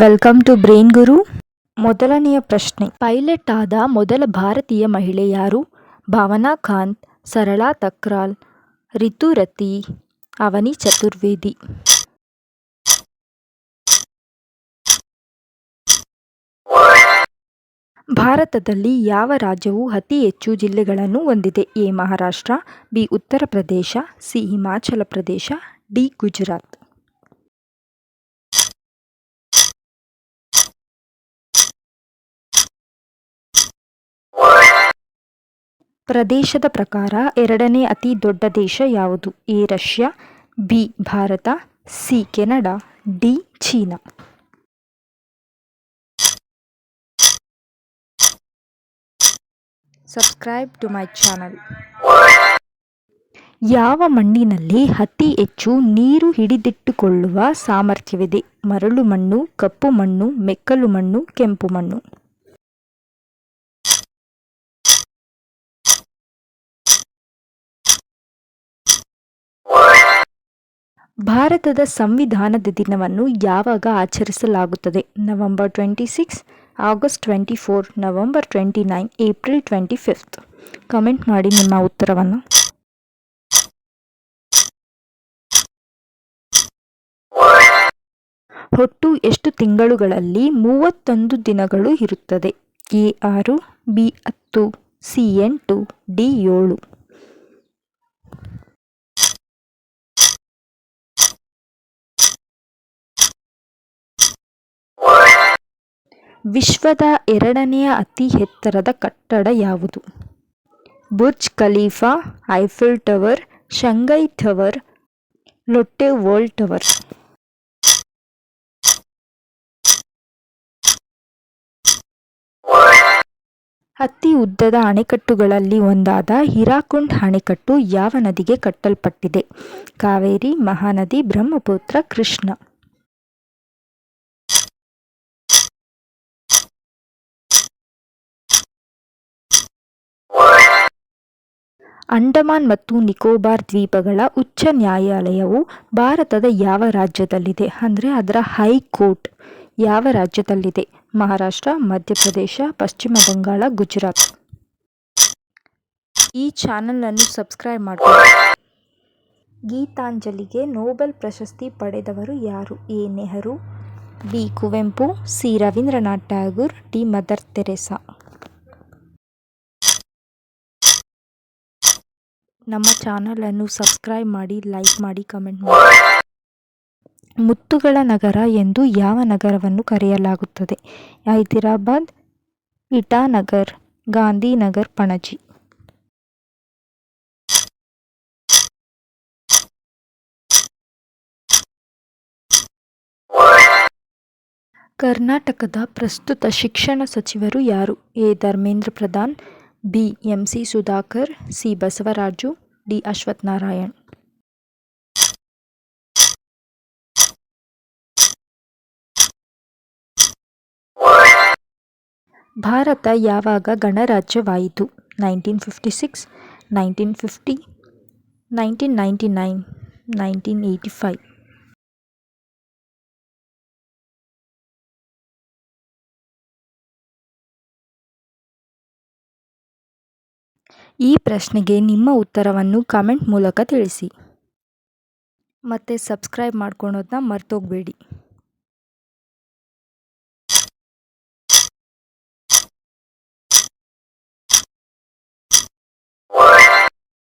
Welcome to brain ಗುರು. ಮೊದಲನೆಯ ಪ್ರಶ್ನೆ, pilot ಆದ ಮೊದಲ ಭಾರತೀಯ ಮಹಿಳೆ ಯಾರು? ಭಾವನಾ ಕಾಂತ್, ಸರಳಾ ತಕ್ರಾಲ್, ರಿತುರತಿ, ಅವನಿ ಚತುರ್ವೇದಿ. ಭಾರತದಲ್ಲಿ ಯಾವ ರಾಜ್ಯವು ಅತಿ ಹೆಚ್ಚು ಜಿಲ್ಲೆಗಳನ್ನು ಹೊಂದಿದೆ? A Maharashtra, B Uttar Pradesh, C Himachal Pradesh, D Gujarat. ಪ್ರದೇಶದ ಪ್ರಕಾರ ಎರಡನೇ ಅತಿ ದೊಡ್ಡ ದೇಶ ಯಾವುದು? A Russia, B Bharat, C Canada, D China. Subscribe to my channel. ಯಾವ ಮಣ್ಣಿನಲ್ಲಿ ಅತಿ ಹೆಚ್ಚು ನೀರು ಹಿಡಿದಿಟ್ಟುಕೊಳ್ಳುವ ಸಾಮರ್ಥ್ಯವಿದೆ? ಮರಳು ಮಣ್ಣು, ಕಪ್ಪು ಮಣ್ಣು, ಮೆಕ್ಕಲು ಮಣ್ಣು, ಕೆಂಪು ಮಣ್ಣು. ಭಾರತದ ಸಂವಿಧಾನದ ದಿನವನ್ನು ಯಾವಾಗ ಆಚರಿಸಲಾಗುತ್ತದೆ? November 26, August 24, November 29, April 25. Comment ಮಾಡಿ ನಿಮ್ಮ ಉತ್ತರವನ್ನು. ಒಟ್ಟು ಎಷ್ಟು ತಿಂಗಳುಗಳಲ್ಲಿ 31 ದಿನಗಳು ಇರುತ್ತದೆ? A 6, B 10, C 8, D 7. ವಿಶ್ವದ ಎರಡನೆಯ ಅತಿ ಎತ್ತರದ ಕಟ್ಟಡ ಯಾವುದು? Burj Khalifa, Eiffel tower, Shanghai tower, Lotte world tower. ಅತಿ ಉದ್ದದ ಅಣೆಕಟ್ಟುಗಳಲ್ಲಿ ಒಂದಾದ ಹೀರಾಕುಂಡ್ ಅಣೆಕಟ್ಟು ಯಾವ ನದಿಗೆ ಕಟ್ಟಲ್ಪಟ್ಟಿದೆ? ಕಾವೇರಿ, ಮಹಾನದಿ, ಬ್ರಹ್ಮಪುತ್ರ, ಕೃಷ್ಣ. ಅಂಡಮಾನ್ ಮತ್ತು ನಿಕೋಬಾರ್ ದ್ವೀಪಗಳ ಉಚ್ಚ ನ್ಯಾಯಾಲಯವು ಭಾರತದ ಯಾವ ರಾಜ್ಯದಲ್ಲಿದೆ? ಅಂದರೆ ಅದರ ಹೈಕೋರ್ಟ್ ಯಾವ ರಾಜ್ಯದಲ್ಲಿದೆ? ಮಹಾರಾಷ್ಟ್ರ, ಮಧ್ಯಪ್ರದೇಶ, ಪಶ್ಚಿಮ ಬಂಗಾಳ, ಗುಜರಾತ್. ಈ ಚಾನಲನ್ನು ಸಬ್ಸ್ಕ್ರೈಬ್ ಮಾಡಿಕೊಳ್ಳಿ. ಗೀತಾಂಜಲಿಗೆ ನೊಬೆಲ್ ಪ್ರಶಸ್ತಿ ಪಡೆದವರು ಯಾರು? A Nehru, B Kuvempu, C Rabindranath Tagore, D Mother Teresa. ನಮ್ಮ ಚಾನಲನ್ನು ಸಬ್ಸ್ಕ್ರೈಬ್ ಮಾಡಿ, ಲೈಕ್ ಮಾಡಿ, ಕಮೆಂಟ್ ಮಾಡಿ. ಮುತ್ತುಗಳ ನಗರ ಎಂದು ಯಾವ ನಗರವನ್ನು ಕರೆಯಲಾಗುತ್ತದೆ? ಹೈದರಾಬಾದ್, ಇಟಾನಗರ್, ಗಾಂಧಿನಗರ್, ಪಣಜಿ. ಕರ್ನಾಟಕದ ಪ್ರಸ್ತುತ ಶಿಕ್ಷಣ ಸಚಿವರು ಯಾರು? A Dharmendra Pradhan, B MC. Sudhakar, C Basavaraju, D Ashwath Narayan. Bharat ಯಾವಾಗ ಗಣರಾಜ್ಯವಾಯಿತು? 1956, 1950, 1999, 1985. ಈ ಪ್ರಶ್ನೆಗೆ ನಿಮ್ಮ ಉತ್ತರವನ್ನು ಕಮೆಂಟ್ ಮೂಲಕ ತಿಳಿಸಿ. ಮತ್ತು ಸಬ್ಸ್ಕ್ರೈಬ್ ಮಾಡ್ಕೊಳೋದನ್ನ ಮರ್ತೋಗಬೇಡಿ.